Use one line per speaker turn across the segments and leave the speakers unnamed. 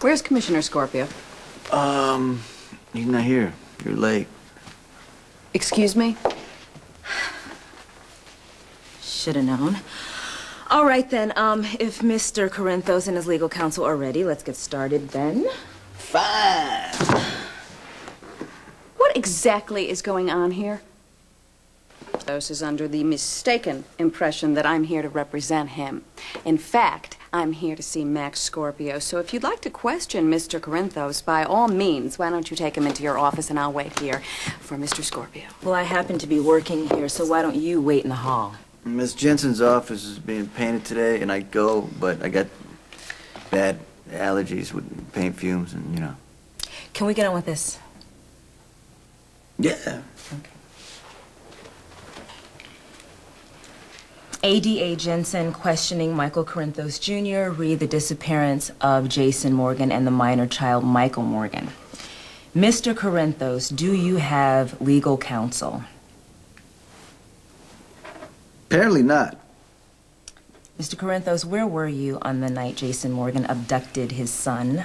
Where's Commissioner Scorpio?
He's not here. You're late.
Excuse me?
Should have known. All right, then, if Mr. Corinthos and his legal counsel are ready, let's get started then.
Fine.
What exactly is going on here? Corinthos is under the mistaken impression that I'm here to represent him. In fact, I'm here to see Max Scorpio. So if you'd like to question Mr. Corinthos, by all means, why don't you take him into your office and I'll wait here for Mr. Scorpio.
Well, I happen to be working here, so why don't you wait in the hall?
Miss Jensen's office is being painted today, and I go, but I got bad allergies with paint fumes and, you know.
Can we get on with this?
Yeah.
Okay. ADA Jensen questioning Michael Corinthos Jr. re the disappearance of Jason Morgan and the minor child Michael Morgan. Mr. Corinthos, do you have legal counsel?
Apparently not.
Mr. Corinthos, where were you on the night Jason Morgan abducted his son?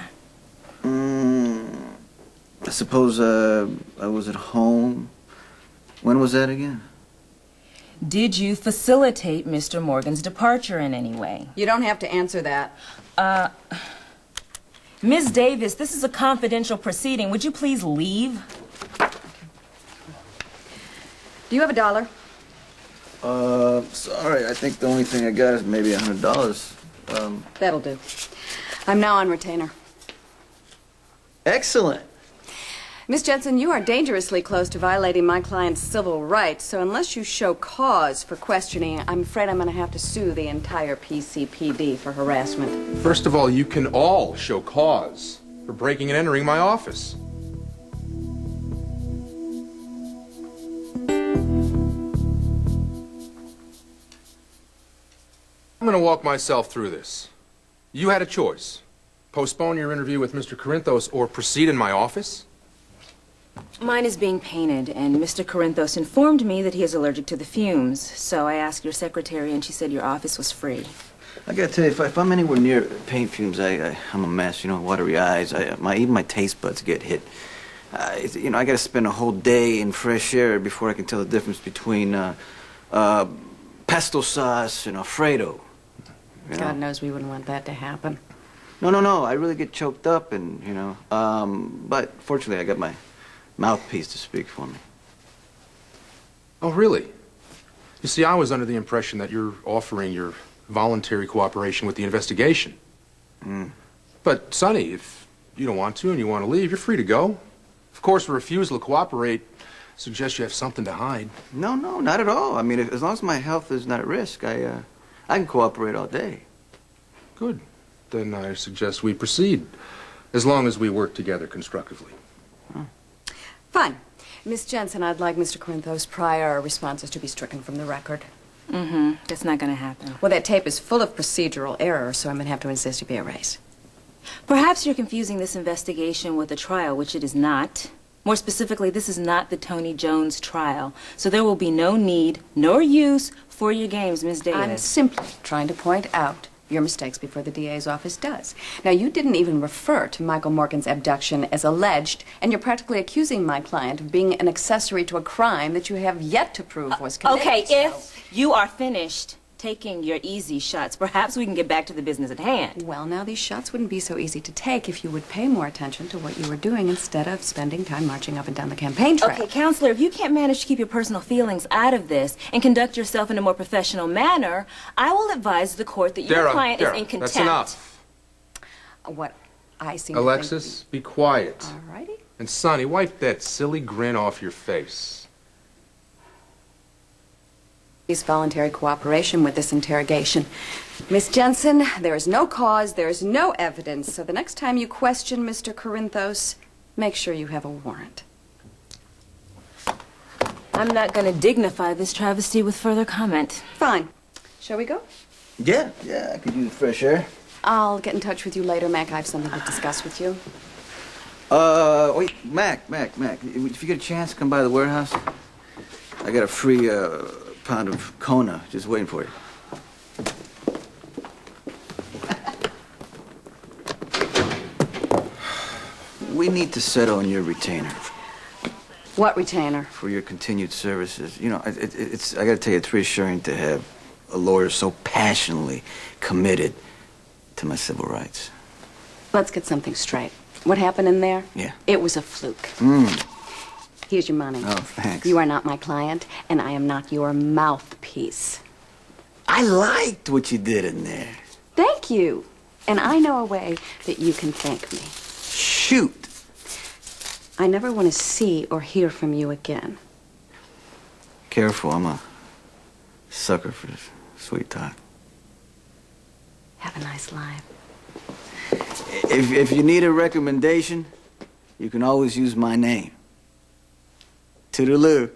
I suppose, I was at home. When was that again?
Did you facilitate Mr. Morgan's departure in any way?
You don't have to answer that.
Ms. Davis, this is a confidential proceeding. Would you please leave?
Do you have $1?
Sorry, I think the only thing I got is maybe $100.
That'll do. I'm now on retainer.
Excellent.
Miss Jensen, you are dangerously close to violating my client's civil rights, so unless you show cause for questioning, I'm afraid I'm going to have to sue the entire PCPD for harassment.
First of all, you can all show cause for breaking and entering my office. I'm going to walk myself through this. You had a choice. Postpone your interview with Mr. Corinthos or proceed in my office.
Mine is being painted, and Mr. Corinthos informed me that he is allergic to the fumes. So I asked your secretary, and she said your office was free.
I gotta tell you, if I'm anywhere near paint fumes, I'm a mess. You know, watery eyes. Even my taste buds get hit. You know, I gotta spend a whole day in fresh air before I can tell the difference between pesto sauce and Alfredo. You know?
God knows we wouldn't want that to happen.
No. I really get choked up, and you know. But fortunately, I got my mouthpiece to speak for me.
Oh, really? You see, I was under the impression that you're offering your voluntary cooperation with the investigation. But, Sonny, if you don't want to and you want to leave, you're free to go. Of course, a refusal to cooperate suggests you have something to hide.
No, not at all. I mean, as long as my health is not at risk, I can cooperate all day.
Good. Then I suggest we proceed, as long as we work together constructively.
Fine. Miss Jensen, I'd like Mr. Corinthos' prior responses to be stricken from the record.
That's not going to happen.
Well, that tape is full of procedural error, so I'm going to have to insist it be erased.
Perhaps you're confusing this investigation with a trial, which it is not. More specifically, this is not the Tony Jones trial. So there will be no need nor use for your games, Ms. Davis.
I'm simply trying to point out your mistakes before the DA's office does. Now, you didn't even refer to Michael Morgan's abduction as alleged, and you're practically accusing my client of being an accessory to a crime that you have yet to prove was committed.
Okay, if you are finished taking your easy shots, perhaps we can get back to the business at hand.
Well, now, these shots wouldn't be so easy to take if you would pay more attention to what you were doing instead of spending time marching up and down the campaign trail.
Okay, counselor, if you can't manage to keep your personal feelings out of this and conduct yourself in a more professional manner, I will advise the court that your client is in contempt.
That's enough.
What I seem
Alexis,
to think...
be quiet.
All righty.
And Sonny, wipe that silly grin off your face.
Please voluntary cooperation with this interrogation. Miss Jensen, there is no cause, there is no evidence, so the next time you question Mr. Corinthos, make sure you have a warrant.
I'm not going to dignify this travesty with further comment.
Fine. Shall we go?
Yeah, I could use fresh air.
I'll get in touch with you later, Mac. I have something to discuss with you.
Wait, Mac. If you get a chance, come by the warehouse. I got a free, pound of Kona just waiting for you. we need to settle on your retainer
What retainer?
for your continued services. You know, I gotta tell you, it's reassuring to have a lawyer so passionately committed to my civil rights.
Let's get something straight. What happened in there?
Yeah.
It was a fluke. Here's your money.
Oh, thanks.
You are not my client, and I am not your mouthpiece.
I liked what you did in there.
Thank you. And I know a way that you can thank me.
Shoot.
I never want to see or hear from you again.
Careful, I'm a sucker for sweet talk.
Have a nice life.
If you need a recommendation, you can always use my name. Toodaloo.